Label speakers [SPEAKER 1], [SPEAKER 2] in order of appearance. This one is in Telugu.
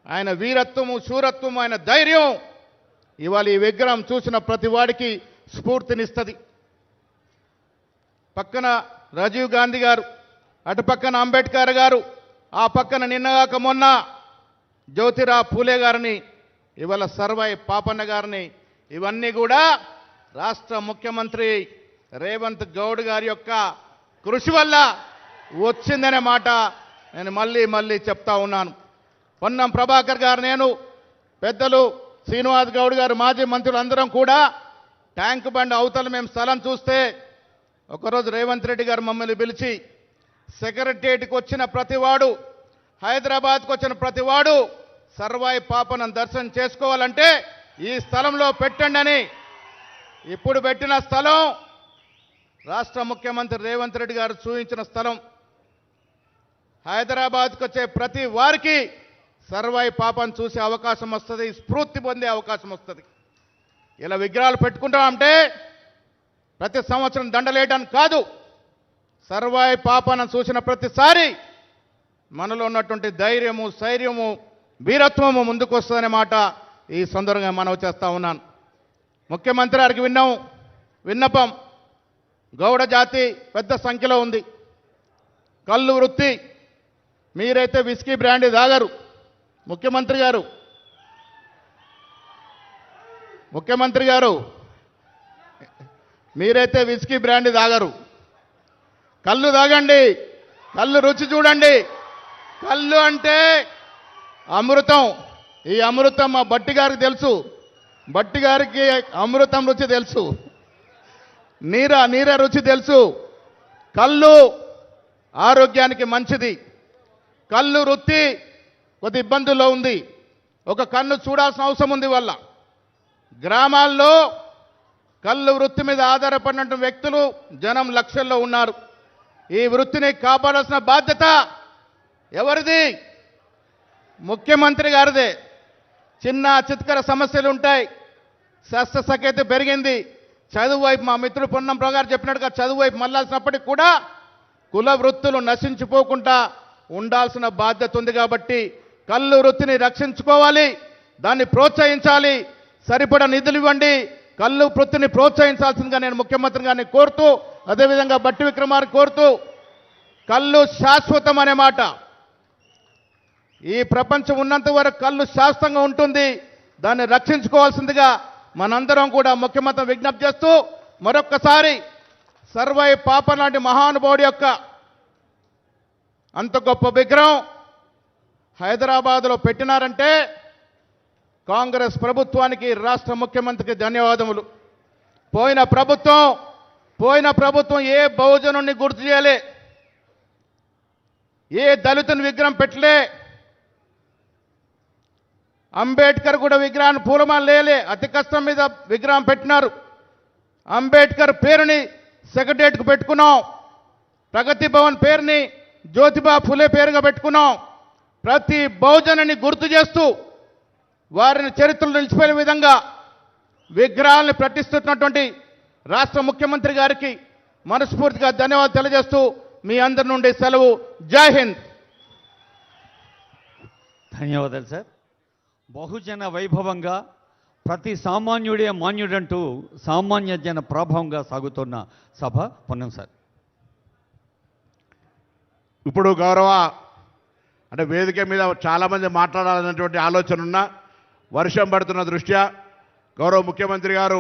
[SPEAKER 1] ఆయన వీరత్వము, శూరత్వము, ఆయన ధైర్యం ఇవాళ ఈ విగ్రహం చూసిన ప్రతి వాడికి స్ఫూర్తినిస్తుంది. పక్కన రాజీవ్ గాంధీ గారు, అటు పక్కన అంబేద్కర్ గారు, ఆ పక్కన నిన్నగాక మొన్న జ్యోతిరావు పూలే గారిని, ఇవాళ సర్వాయి పాపన్న గారిని, ఇవన్నీ కూడా రాష్ట్ర ముఖ్యమంత్రి రేవంత్ గౌడ్ గారి యొక్క కృషి వల్ల వచ్చిందనే మాట నేను మళ్ళీ మళ్ళీ చెప్తా ఉన్నాను. పొన్నం ప్రభాకర్ గారు, నేను, పెద్దలు శ్రీనివాస్ గౌడ్ గారు, మాజీ మంత్రులు అందరం కూడా ట్యాంక్ బండ్ అవతల మేము స్థలం చూస్తే ఒకరోజు రేవంత్ రెడ్డి గారు మమ్మల్ని పిలిచి, సెక్రటేరియట్కి వచ్చిన ప్రతివాడు, హైదరాబాద్కు వచ్చిన ప్రతివాడు సర్వాయి పాపను దర్శనం చేసుకోవాలంటే ఈ స్థలంలో పెట్టండి అని, ఇప్పుడు పెట్టిన స్థలం రాష్ట్ర ముఖ్యమంత్రి రేవంత్ రెడ్డి గారు చూపించిన స్థలం. హైదరాబాద్కు వచ్చే ప్రతి వారికి సర్వాయి పాపను చూసే అవకాశం వస్తుంది, స్ఫూర్తి పొందే అవకాశం వస్తుంది. ఇలా విగ్రహాలు పెట్టుకుంటామంటే ప్రతి సంవత్సరం దండలేయడానికి కాదు, సర్వాయి పాపను చూసిన ప్రతిసారి మనలో ఉన్నటువంటి ధైర్యము, శైర్యము, వీరత్వము ముందుకు వస్తుందనే మాట ఈ సందర్భంగా మనవి చేస్తా ఉన్నాను. ముఖ్యమంత్రి గారికి విన్నపం, గౌడ జాతి పెద్ద సంఖ్యలో ఉంది. కళ్ళు వృత్తి, మీరైతే విస్కీ బ్రాండీ తాగరు. ముఖ్యమంత్రి గారు మీరైతే విస్కీ బ్రాండీ తాగరు. కళ్ళు తాగండి, కళ్ళు రుచి చూడండి. కళ్ళు అంటే అమృతం. ఈ అమృతం మా బట్టి గారికి తెలుసు, బట్టి గారికి అమృతం రుచి తెలుసు, నీర రుచి తెలుసు. కళ్ళు ఆరోగ్యానికి మంచిది. కళ్ళు వృత్తి కొద్ది ఇబ్బందుల్లో ఉంది. ఒక కన్ను చూడాల్సిన అవసరం ఉంది. వల్ల గ్రామాల్లో కళ్ళు వృత్తి మీద ఆధారపడిన వ్యక్తులు జనం లక్షల్లో ఉన్నారు. ఈ వృత్తిని కాపాడాల్సిన బాధ్యత ఎవరిది? ముఖ్యమంత్రి గారిదే. చిన్న చిత్కర సమస్యలు ఉంటాయి. శస్త్రసఖ్యత పెరిగింది. చదువు వైపు మా మిత్రుడు పొన్నం గారు చెప్పినట్టుగా చదువు వైపు మళ్ళాల్సినప్పటికీ కూడా కుల వృత్తులు నశించిపోకుండా ఉండాల్సిన బాధ్యత ఉంది. కాబట్టి కళ్ళు వృత్తిని రక్షించుకోవాలి, దాన్ని ప్రోత్సహించాలి, సరిపడా నిధులు ఇవ్వండి. కళ్ళు వృత్తిని ప్రోత్సహించాల్సిందిగా నేను ముఖ్యమంత్రి గారిని కోరుతూ, అదేవిధంగా బట్టి విక్రమార్క కోరుతూ, కళ్ళు శాశ్వతం అనే మాట, ఈ ప్రపంచం ఉన్నంత వరకు కళ్ళు శాశ్వతంగా ఉంటుంది, దాన్ని రక్షించుకోవాల్సిందిగా మనందరం కూడా ముఖ్యమంత్రి విజ్ఞప్తి చేస్తూ, మరొక్కసారి సర్వాయి పాప లాంటి మహానుభావుడి యొక్క అంత గొప్ప విగ్రహం హైదరాబాద్లో పెట్టినారంటే కాంగ్రెస్ ప్రభుత్వానికి, రాష్ట్ర ముఖ్యమంత్రికి ధన్యవాదములు. పోయిన ప్రభుత్వం ఏ బహుజనుడిని గుర్తు చేయలే, ఏ దళితుని విగ్రహం పెట్టలే, అంబేద్కర్ కూడా విగ్రహాన్ని పూలమాల లేలే, అతి కష్టం మీద విగ్రహం పెట్టినారు. అంబేద్కర్ పేరుని సెక్రటేరియట్కు పెట్టుకున్నాం. ప్రగతి భవన్ పేరుని జ్యోతిబా ఫులే పేరుగా పెట్టుకున్నాం. ప్రతి బహుజనుని గుర్తు చేస్తూ వారిని చరిత్రలో నిలిచిపోయే విధంగా విగ్రహాలను ప్రతిష్ఠిస్తున్నటువంటి రాష్ట్ర ముఖ్యమంత్రి గారికి మనస్ఫూర్తిగా ధన్యవాదాలు తెలియజేస్తూ మీ అందరి నుండి సెలవు. జై హింద్.
[SPEAKER 2] ధన్యవాదాలు సార్. బహుజన వైభవంగా ప్రతి సామాన్యుడే మాన్యుడంటూ సామాన్య జన ప్రభావంగా సాగుతున్న సభ పొన్నం సార్.
[SPEAKER 3] ఇప్పుడు అంటే వేదిక మీద చాలామంది మాట్లాడాలన్నటువంటి ఆలోచన ఉన్నా వర్షం పడుతున్న దృష్ట్యా గౌరవ ముఖ్యమంత్రి గారు